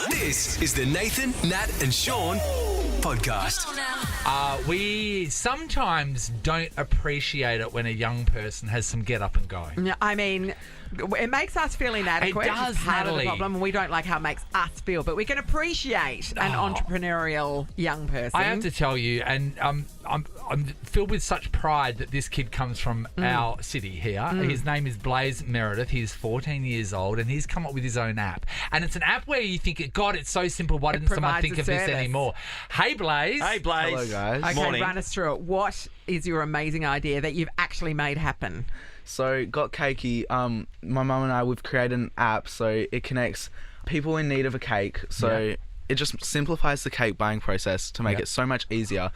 This is the Nathan, Nat and Sean podcast. We sometimes don't appreciate it when a young person has some get up and go. Yeah, I mean, it makes us feel inadequate. It does, it's part of the Natalie. problem, and we don't like how it makes us feel. But we can appreciate an entrepreneurial young person. I have to tell you, and I'm filled with such pride that this kid comes from our city here. His name is Blayz Meredith. He's 14 years old, and he's come up with his own app. And it's an app where you think, God, it's so simple. Why didn't someone think of this anymore? Hey, Blayz. Hey, Blayz. Hello, guys. Okay, Morning. run us through it. What is your amazing idea that you've actually made happen? So, got Cakey. My mum and I, we've created an app so it connects people in need of a cake. So it just simplifies the cake buying process to make it so much easier.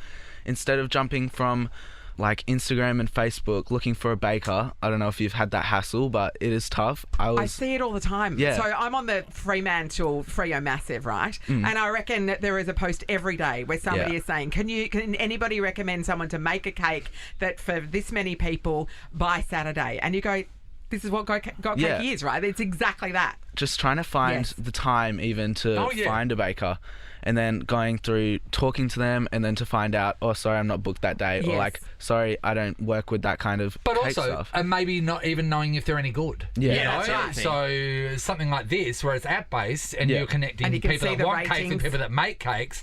Instead of jumping from like Instagram and Facebook looking for a baker, I don't know if you've had that hassle, but it is tough. I see it all the time. Yeah. So I'm on the Fremantle Freo Massive, right? And I reckon that there is a post every day where somebody is saying, can anybody recommend someone to make a cake that for this many people by Saturday? And you go, this is what Got Cakey is, right? It's exactly that. Just trying to find the time even to find a baker, and then going through talking to them, and then to find out, oh, sorry, I'm not booked that day, or like, sorry, I don't work with that kind of But cake also, stuff. and maybe not even knowing if they're any good. Yeah. You know? that's right. So something like this, where it's app-based and you're connecting And you can people see that the want cakes and ratings. people that make cakes,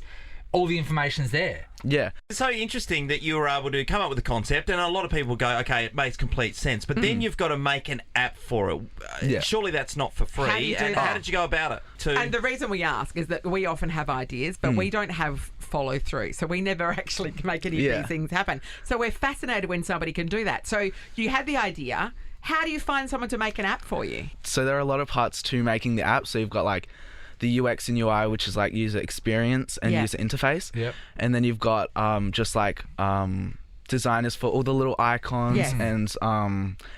all the information's there. Yeah. It's so interesting that you were able to come up with a concept, and a lot of people go, okay, it makes complete sense, but then you've got to make an app for it. Yeah. Surely that's not for free. How do you do and that? how did you go about it? And the reason we ask is that we often have ideas, but we don't have follow through. So we never actually make any of these things happen. So we're fascinated when somebody can do that. So you had the idea. How do you find someone to make an app for you? So there are a lot of parts to making the app. So you've got like the UX and UI, which is like user experience and user interface. Yep. And then you've got just like designers for all the little icons and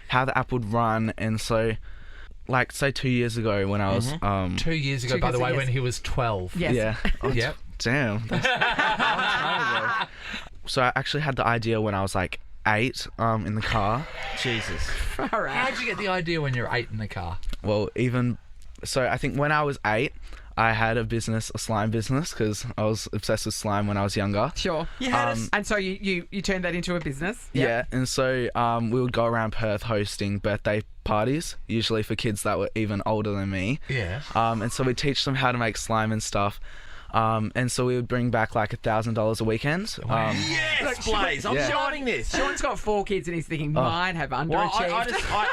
how the app would run. And so like say 2 years ago when I was 2 years ago, by the way, when he was 12. Yes. yeah. Oh, Yep. Damn. That's a long time ago. So I actually had the idea when I was like 8 in the car. Jesus. All right. How'd you get the idea when you're 8 in the car? Well, so I think when I was 8, I had a slime business, because I was obsessed with slime when I was younger. Sure. And so you turned that into a business? Yeah, and so we would go around Perth hosting birthday parties, usually for kids that were even older than me. Yeah. And so we'd teach them how to make slime and stuff. And so we would bring back like $1,000 a weekend. Yes, Blayz, I'm starting this. Sean's got 4 kids and he's thinking, mine have underachieved. Well,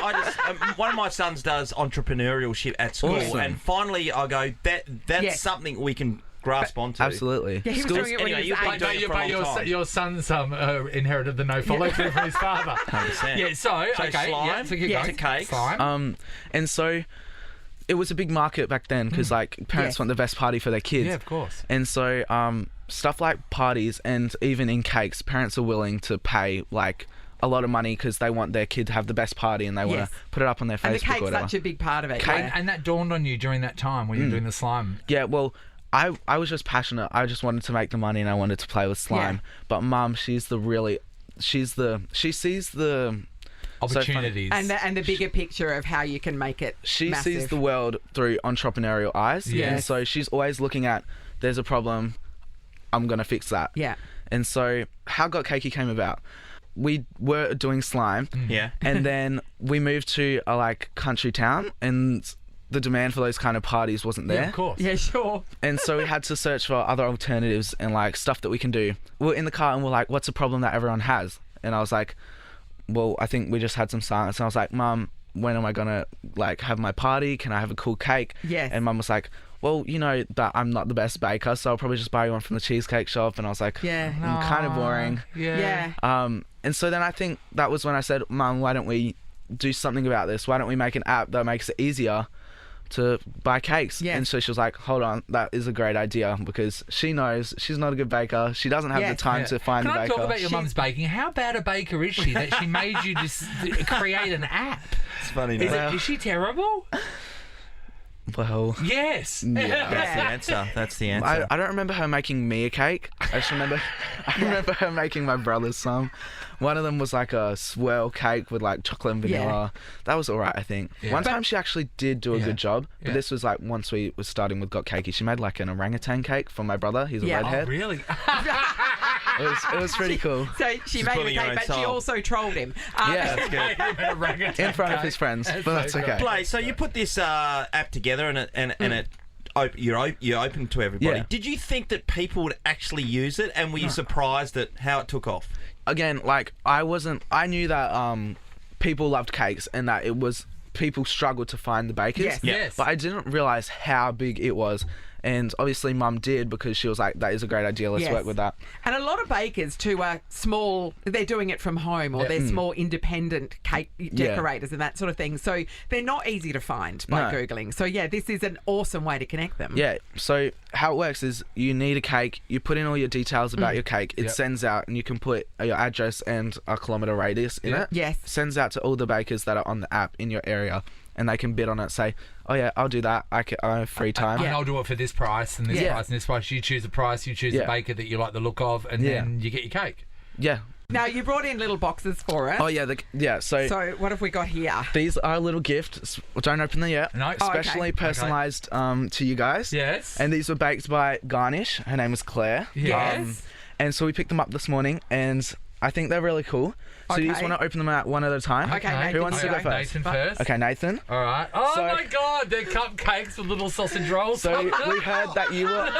I just one of my sons does entrepreneurship at school, Awesome. and finally I go, that's something we can grasp onto. Absolutely. Yeah, he was doing it when Anyway, he you've was been 8. doing it for a long time. Your son's inherited the no follow through from his father. 100%. Yeah, so okay, slime so keep going. to cakes. Slime. And so it was a big market back then, because like parents want the best party for their kids. Yeah, of course. And so stuff like parties and even in cakes, parents are willing to pay like a lot of money because they want their kid to have the best party, and they want to put it up on their Facebook And the cake's or whatever. such a big part of it. And that dawned on you during that time when you were doing the slime. Yeah, well, I was just passionate. I just wanted to make the money and I wanted to play with slime. Yeah. But Mum, she sees the Opportunities. And the bigger picture of how you can make it She massive. sees the world through entrepreneurial eyes. Yes. And so she's always looking at, there's a problem, I'm going to fix that. Yeah. And so how Got Cakey came about, we were doing slime. Yeah. And then we moved to a like country town, and the demand for those kind of parties wasn't there. Yeah, of course. Yeah, sure. And so we had to search for other alternatives and like stuff that we can do. We were in the car and we're like, what's a problem that everyone has? And I was like, well, I think we just had some silence. And I was like, Mum, when am I going to like have my party? Can I have a cool cake? Yes. And Mum was like, well, you know that I'm not the best baker, so I'll probably just buy you one from the cheesecake shop. And I was like, Yeah. kind of boring. Yeah. And so then I think that was when I said, Mum, why don't we do something about this? Why don't we make an app that makes it easier to buy cakes? Yeah. And so she was like, hold on, that is a great idea, because she knows she's not a good baker. She doesn't have the time to find Can a I baker. talk about your mum's baking? How bad a baker is she that she made you just create an app? It's funny. Is she terrible? Well, Yes. That's the answer. I don't remember her making me a cake. I just remember her making my brothers some. One of them was like a swirl cake with like chocolate and vanilla. That was all right, I think. Yeah. One time she actually did do a good job, but Yeah. this was like once we were starting with Got Cakey. She made like an orangutan cake for my brother. He's a Yeah. Oh, redhead. really? It was pretty cool. So she made pulling a her cake, own but she soul. also trolled him. Yeah. In front of his friends, but that's okay. Blayz, so you put this app together and you're open to everybody. Yeah. Did you think that people would actually use it, and were you surprised at how it took off? Again, like I knew that people loved cakes and that people struggled to find the bakers. Yes. Yes. But I didn't realise how big it was. And obviously Mum did, because she was like, that is a great idea, let's Yes. work with that. And a lot of bakers too are small, they're doing it from home, or they're small independent cake decorators and that sort of thing. So they're not easy to find by No. Googling. So yeah, this is an awesome way to connect them. Yeah, so how it works is you need a cake, you put in all your details about your cake, it Yep. sends out, and you can put your address and a kilometre radius in it. Yes. Sends out to all the bakers that are on the app in your area, and they can bid on it, say, oh yeah, I'll do that, I have free time. And I'll do it for this price and this Yeah. price and this price. You choose a price, you choose a Yeah. baker that you like the look of, and Yeah. then you get your cake. Yeah. Now you brought in little boxes for us. Oh yeah, so So what have we got here? these are a little gift. Don't open them yet. No. Especially Okay. personalised to you guys. Yes. And these were baked by Garnish. Her name was Claire. Yes. And so we picked them up this morning, and I think they're really cool. So you just Okay. want to open them out one at a time? Okay, Nathan, Who wants to you go go. first? Nathan first. Okay, Nathan. All right. Oh So- my God, they're cupcakes with little sausage rolls. So we heard that you were.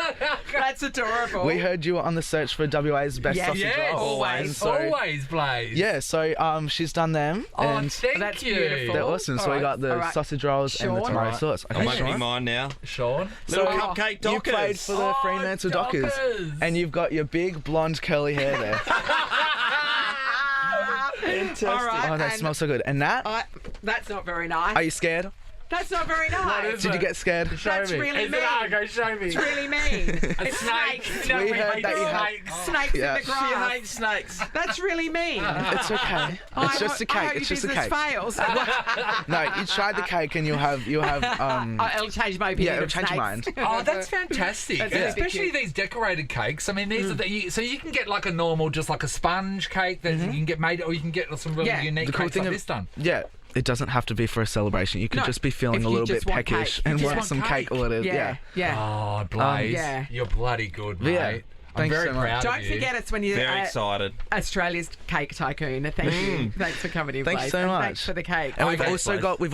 That's adorable. We heard you were on the search for WA's best Yes. sausage Yes, rolls. always. And so, Always, Blayz. Yeah, so she's done them, Oh, and thank That's you. beautiful. they're awesome. So we Alright. got the Alright. sausage rolls and the Sean? tomato Alright. sauce. I'm Okay, opening Sean. mine now. Sean. Little So cupcake you Dockers. played for the Fremantle Dockers, Dockers. and you've got your big blonde curly hair there. All right. Oh, that and smells so good. And that? that's not very nice. Are you scared? That's not very nice. is Did you get scared? That's really Is mean. it? Okay, show me. It's really mean. A It's snake. snakes. No, We heard hate that you had- snakes. Snakes Yeah. in the grass. hates snakes. That's really mean. It's okay. It's just a I hope cake. It's your just a business cake. fails. No, you try the cake and you'll have It'll change my opinion it'll of change your snakes. mind. Oh, that's fantastic. That's And really especially cute. these decorated cakes. I mean, these are so you can get like a normal, just like a sponge cake that you can get made, or you can get some really Yeah. unique The cool cakes thing like of this done. Yeah, it doesn't have to be for a celebration. You could No, just be feeling if a you little bit just want peckish cake. and You want just some want cake cake. or whatever. Yeah, yeah. Oh, Blayz, yeah. you're bloody good, mate. Yeah. I'm Thanks very so much. proud Don't of you. forget us when you're Very excited. Australia's cake tycoon. Thank you. Thanks for coming in, Thanks Blayz, so and much. Thanks for the cake. And we've Okay,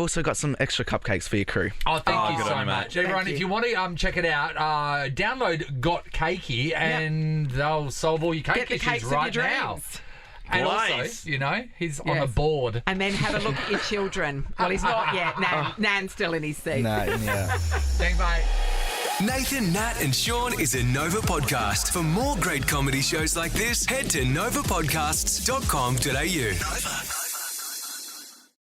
also got some extra cupcakes for your crew. Oh, thank you good so on you, mate. much. Everyone, Thank if you. you want to check it out, download Got Cakey and they'll solve all your cake Get the issues cakes right of your now. dreams. And Blayz. also, he's on Yes. a board. And then have a look at your children. Well, he's not yet. Nan's still in his seat. No, yeah. Thanks, mate. Nathan, Nat, and Sean is a Nova podcast. For more great comedy shows like this, head to novapodcasts.com.au. Nova.